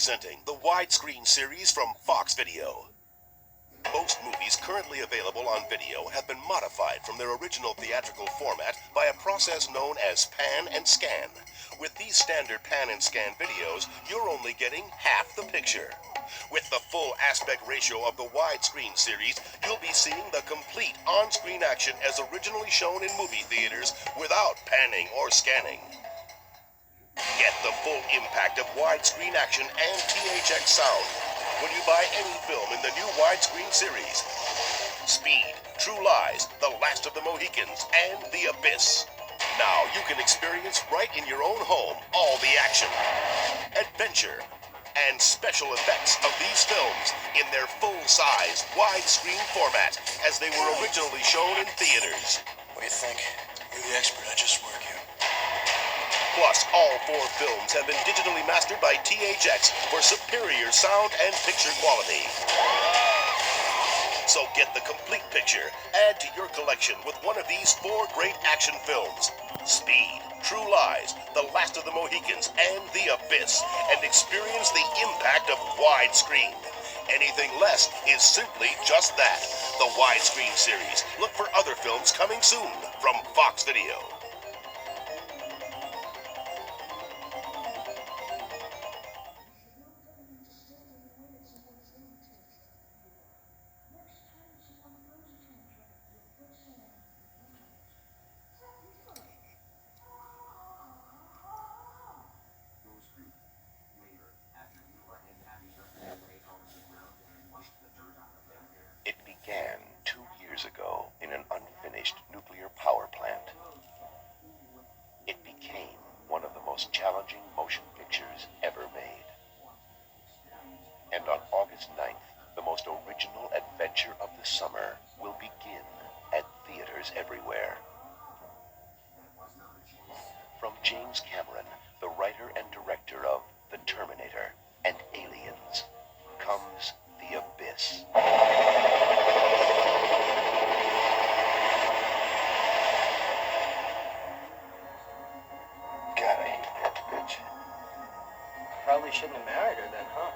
presenting the Widescreen series from Fox Video. Most movies currently available on video have been modified from their original theatrical format by a process known as pan and scan. With these standard pan and scan videos, you're only getting half the picture. With the full aspect ratio of the Widescreen series, you'll be seeing the complete on-screen action as originally shown in movie theaters without panning or scanning. Get the full impact of widescreen action and THX sound when you buy any film in the new Widescreen series. Speed, True Lies, The Last of the Mohicans, and The Abyss. Now you can experience right in your own home all the action, adventure, and special effects of these films in their full-size widescreen format as they were originally shown in theaters. What do you think? You're the expert. I just work here. Plus, all 4 films have been digitally mastered by THX for superior sound and picture quality. So get the complete picture, add to your collection with one of these 4 great action films: Speed, True Lies, The Last of the Mohicans, and The Abyss, and experience the impact of widescreen. Anything less is simply just that, the Widescreen series. Look for other films coming soon from Fox Video. It began 2 years ago in an unfinished nuclear power plant. It became one of the most challenging motion pictures ever made. And on August 9th, the most original adventure of the summer will begin at theaters everywhere. From James Cameron, the writer and director of The Terminator and Aliens, comes The Abyss. God, I hate that bitch. Probably shouldn't have married her then, huh?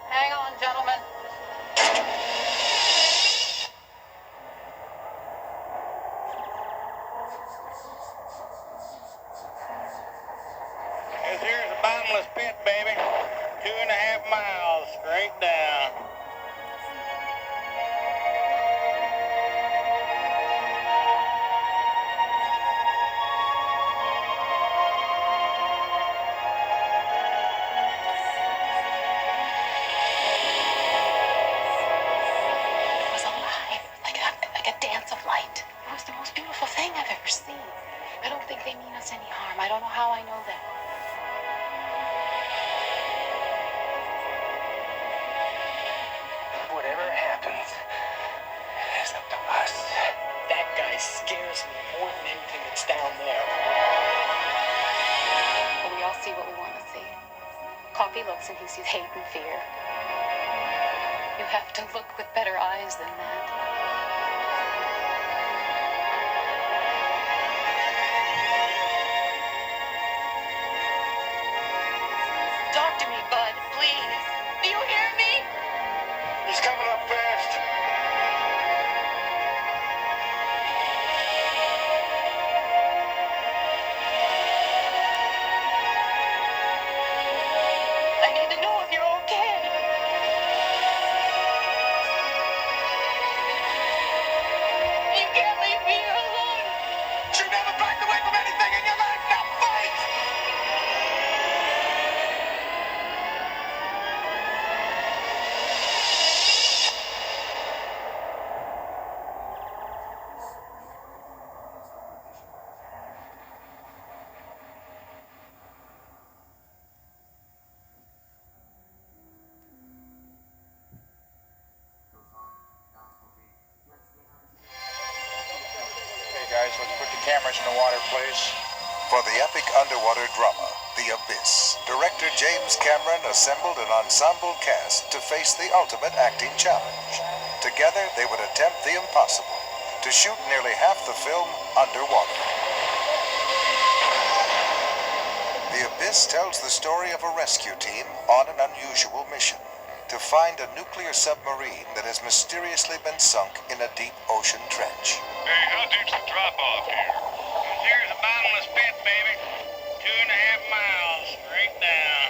Hang on, gentlemen. Here's a bottomless pit, baby. 2.5 miles straight down. It was alive, like a dance of light. It was the most beautiful thing I've ever seen. I don't think they mean us any harm. I don't know how I know that. Whatever happens, it's up to us. That guy scares me more than anything that's down there. But we all see what we want to see. Coffee looks and he sees hate and fear. You have to look with better eyes than that. Talk to me, Bud, please. Do you hear me? He's coming up fast. I need to know if you're okay. You can't leave me here alone. You never backed away from anything in your life. Now fight! Okay, guys, let's put the cameras in the water, please. For the epic underwater drama, The Abyss, director James Cameron assembled an ensemble cast to face the ultimate acting challenge. Together, they would attempt the impossible, to shoot nearly half the film underwater. The Abyss tells the story of a rescue team on an unusual mission to find a nuclear submarine that has mysteriously been sunk in a deep ocean trench. Hey, how deep's the drop-off here? Here's a bottomless pit, baby. 2.5 miles, straight down.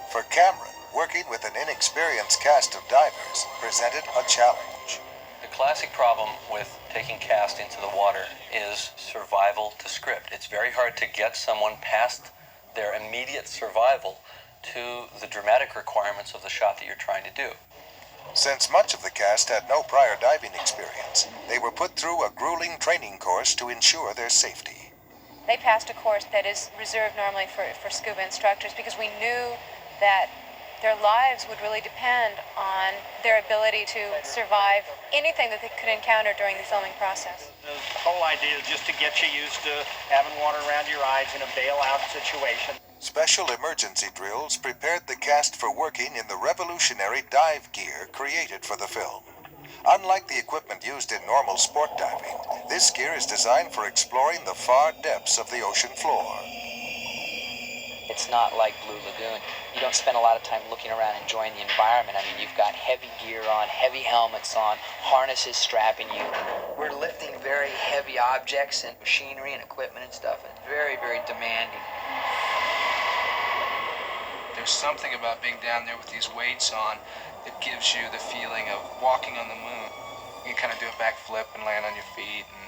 For Cameron, working with an inexperienced cast of divers presented a challenge. The classic problem with taking cast into the water is survival to script. It's very hard to get someone past their immediate survival to the dramatic requirements of the shot that you're trying to do. Since much of the cast had no prior diving experience, they were put through a grueling training course to ensure their safety. They passed a course that is reserved normally for scuba instructors because we knew that their lives would really depend on their ability to survive anything that they could encounter during the filming process. The whole idea is just to get you used to having water around your eyes in a bailout situation. Special emergency drills prepared the cast for working in the revolutionary dive gear created for the film. Unlike the equipment used in normal sport diving, this gear is designed for exploring the far depths of the ocean floor. It's not like Blue Lagoon. You don't spend a lot of time looking around enjoying the environment. I mean, you've got heavy gear on, heavy helmets on, harnesses strapping you. We're lifting very heavy objects and machinery and equipment and stuff. It's very, very demanding. There's something about being down there with these weights on that gives you the feeling of walking on the moon. You can kind of do a backflip and land on your feet and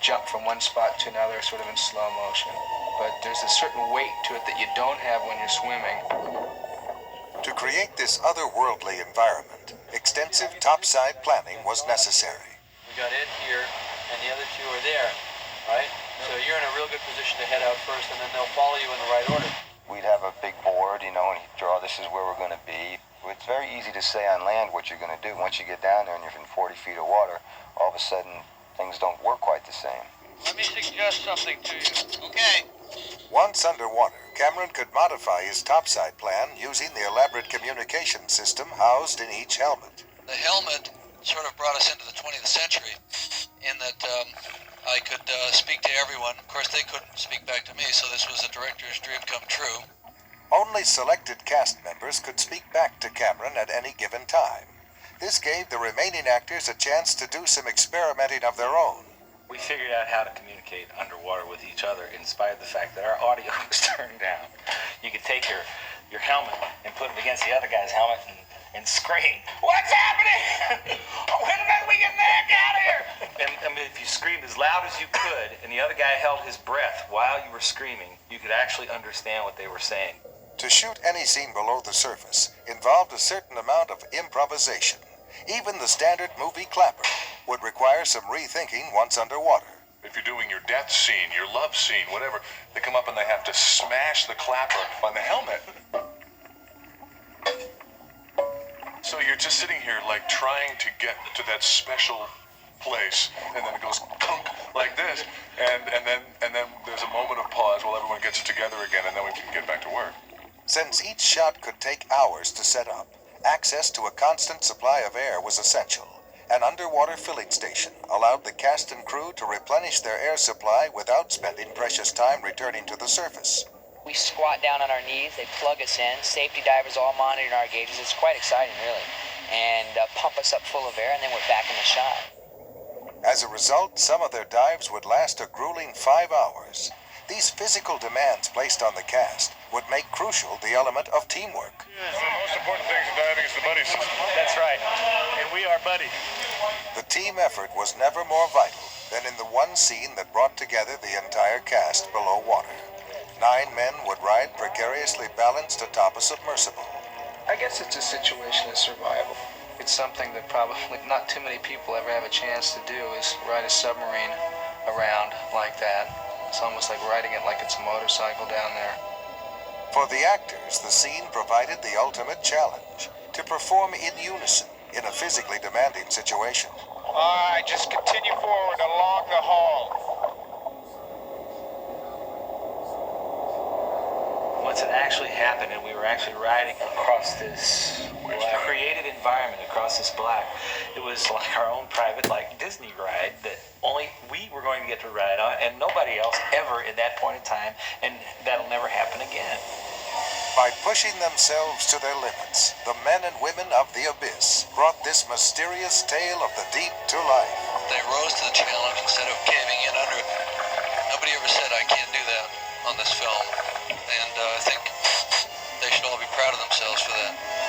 jump from one spot to another sort of in slow motion. But there's a certain weight to it that you don't have when you're swimming. To create this otherworldly environment, extensive topside planning was necessary. We got Ed here, and the other two are there, right? So you're in a real good position to head out first, and then they'll follow you in the right order. We'd have a big board, and he'd draw, this is where we're going to be. It's very easy to say on land what you're going to do. Once you get down there and you're in 40 feet of water, all of a sudden, things don't work quite the same. Let me suggest something to you. Okay. Once underwater, Cameron could modify his topside plan using the elaborate communication system housed in each helmet. The helmet sort of brought us into the 20th century in that I could speak to everyone. Of course, they couldn't speak back to me, so this was a director's dream come true. Only selected cast members could speak back to Cameron at any given time. This gave the remaining actors a chance to do some experimenting of their own. We figured out how to communicate underwater with each other in spite of the fact that our audio was turned down. You could take your helmet and put it against the other guy's helmet and scream, "What's happening? When are we getting the heck out of here?" And I mean, if you screamed as loud as you could and the other guy held his breath while you were screaming, you could actually understand what they were saying. To shoot any scene below the surface involved a certain amount of improvisation. Even the standard movie clapper would require some rethinking once underwater. If you're doing your death scene, your love scene, whatever, they come up and they have to smash the clapper on the helmet. So you're just sitting here like trying to get to that special place, and then it goes clunk like this, and then there's a moment of pause while everyone gets it together again, and then we can get back to work. Since each shot could take hours to set up, access to a constant supply of air was essential. An underwater filling station allowed the cast and crew to replenish their air supply without spending precious time returning to the surface. We squat down on our knees, they plug us in, safety divers all monitoring our gauges. It's quite exciting, really. And pump us up full of air, and then we're back in the shot. As a result, some of their dives would last a grueling 5 hours. These physical demands placed on the cast would make crucial the element of teamwork. Yes, the most important thing in diving is the buddy system. That's right. And we are buddies. The team effort was never more vital than in the one scene that brought together the entire cast below water. 9 men would ride precariously balanced atop a submersible. I guess it's a situation of survival. It's something that probably not too many people ever have a chance to do, is ride a submarine around like that. It's almost like riding it like it's a motorcycle down there. For the actors, the scene provided the ultimate challenge to perform in unison in a physically demanding situation. All right, just continue forward along the hall. once it actually happened and we were actually riding across this created environment, across this black, it was like our own private, like Disney ride that only we were going to get to ride on, and nobody else ever at that point in time, and that'll never happen again. By pushing themselves to their limits, the men and women of the abyss brought this mysterious tale of the deep to life. They rose to the challenge instead of caving in under it. Nobody ever said I can't do that on this film, and I think they should all be proud of themselves for that.